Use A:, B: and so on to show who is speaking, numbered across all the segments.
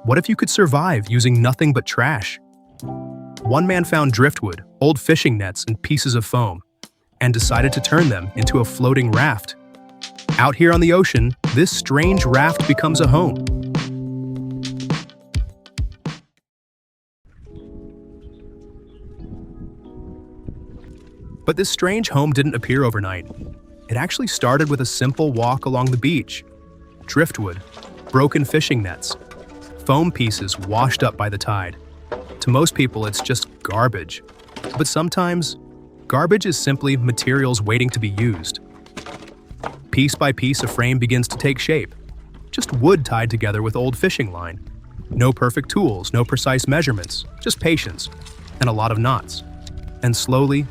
A: What if you could survive using nothing but trash? One man found driftwood, old fishing nets, and pieces of foam, and decided to turn them into a floating raft. Out here on the ocean, this strange raft becomes a home. But this strange home didn't appear overnight. It actually started with a simple walk along the beach. Driftwood, broken fishing nets, foam pieces washed up by the tide. To most people, it's just garbage. But sometimes, garbage is simply materials waiting to be used. Piece by piece, a frame begins to take shape. Just wood tied together with old fishing line. No perfect tools, no precise measurements, just patience, and a lot of knots. And slowly,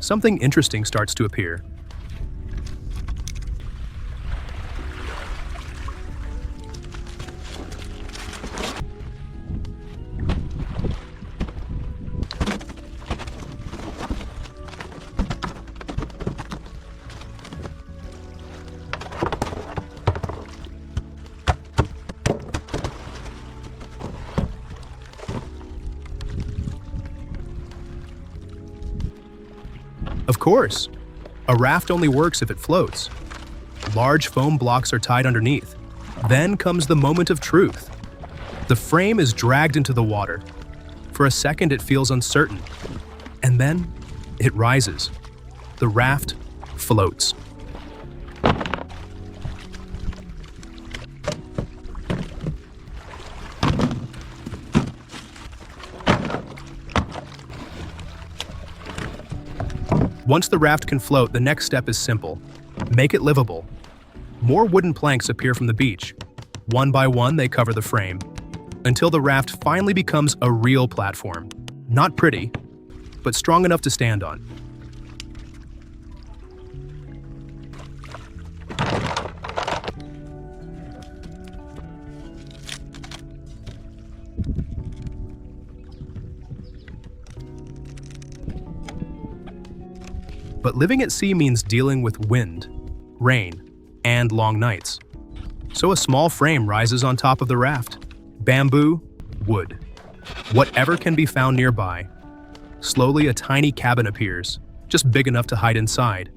A: something interesting starts to appear. Of course, a raft only works if it floats. Large foam blocks are tied underneath. Then comes the moment of truth. The frame is dragged into the water. For a second, it feels uncertain. And then, it rises. The raft floats. Once the raft can float, the next step is simple. Make it livable. More wooden planks appear from the beach. One by one, they cover the frame, until the raft finally becomes a real platform. Not pretty, but strong enough to stand on. But living at sea means dealing with wind, rain, and long nights. So a small frame rises on top of the raft. Bamboo, wood, whatever can be found nearby. Slowly, a tiny cabin appears, just big enough to hide inside.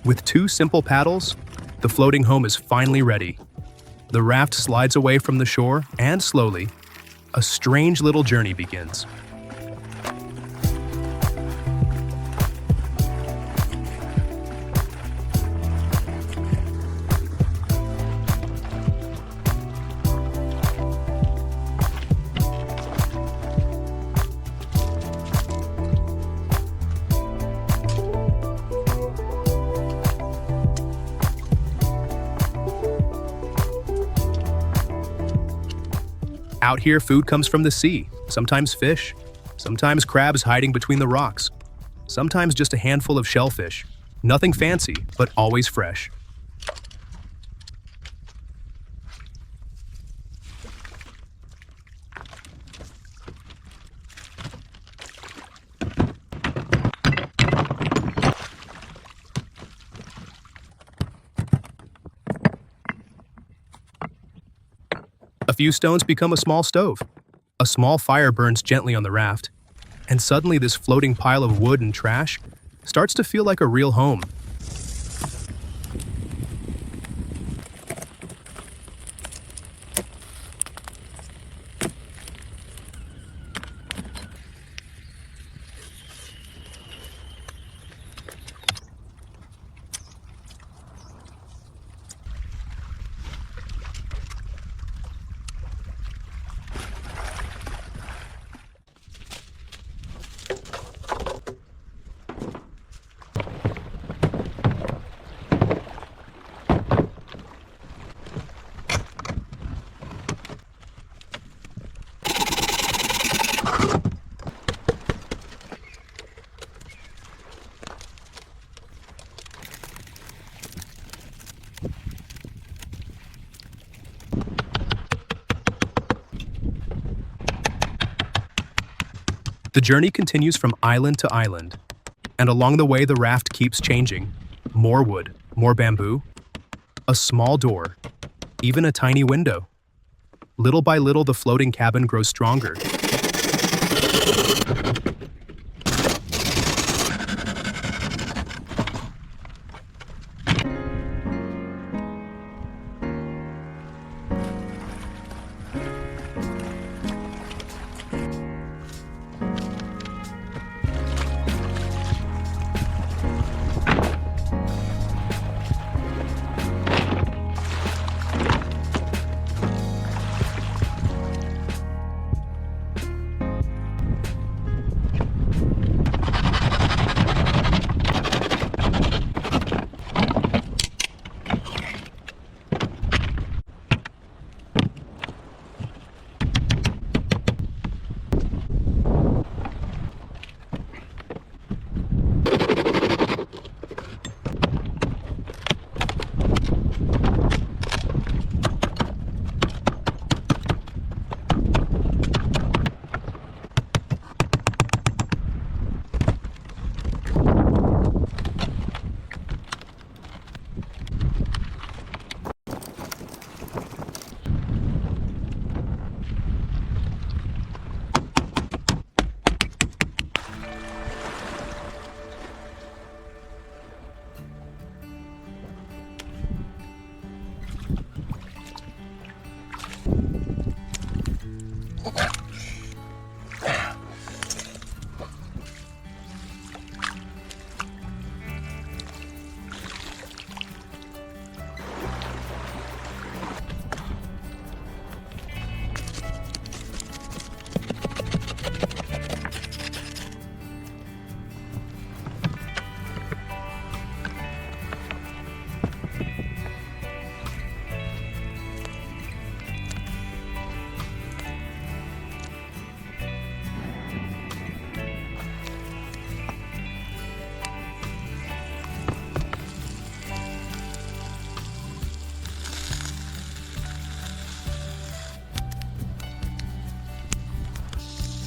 A: With two simple paddles, the floating home is finally ready. The raft slides away from the shore, and slowly, a strange little journey begins. Out here, food comes from the sea, sometimes fish, sometimes crabs hiding between the rocks, sometimes just a handful of shellfish. Nothing fancy, but always fresh. A few stones become a small stove. A small fire burns gently on the raft, and suddenly this floating pile of wood and trash starts to feel like a real home. The journey continues from island to island, and along the way the raft keeps changing. More wood, more bamboo, a small door, even a tiny window. Little by little the floating cabin grows stronger.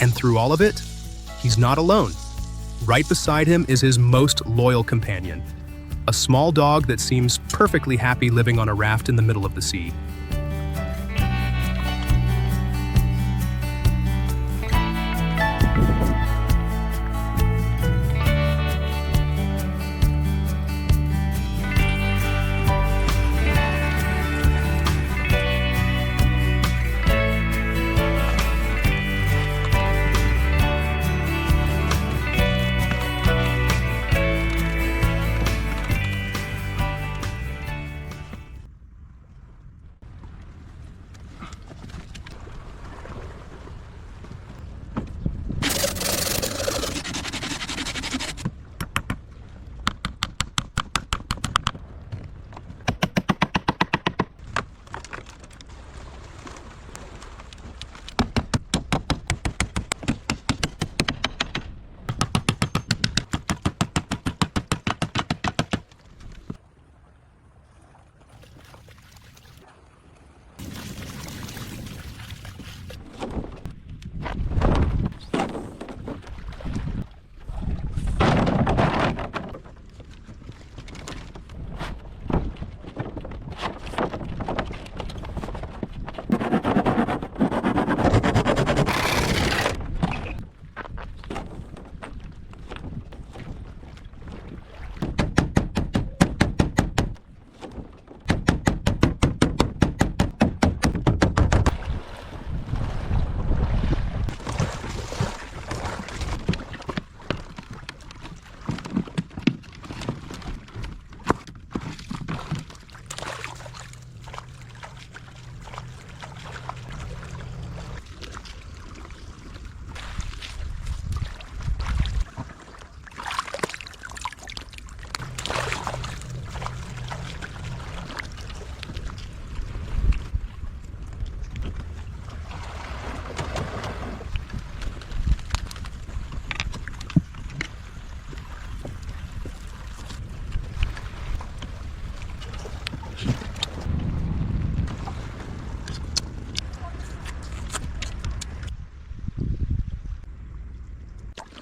A: And through all of it, he's not alone. Right beside him is his most loyal companion, a small dog that seems perfectly happy living on a raft in the middle of the sea.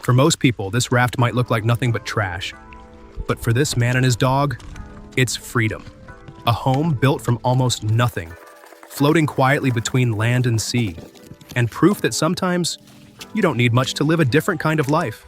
A: For most people, this raft might look like nothing but trash. But for this man and his dog, it's freedom. A home built from almost nothing, floating quietly between land and sea, and proof that sometimes you don't need much to live a different kind of life.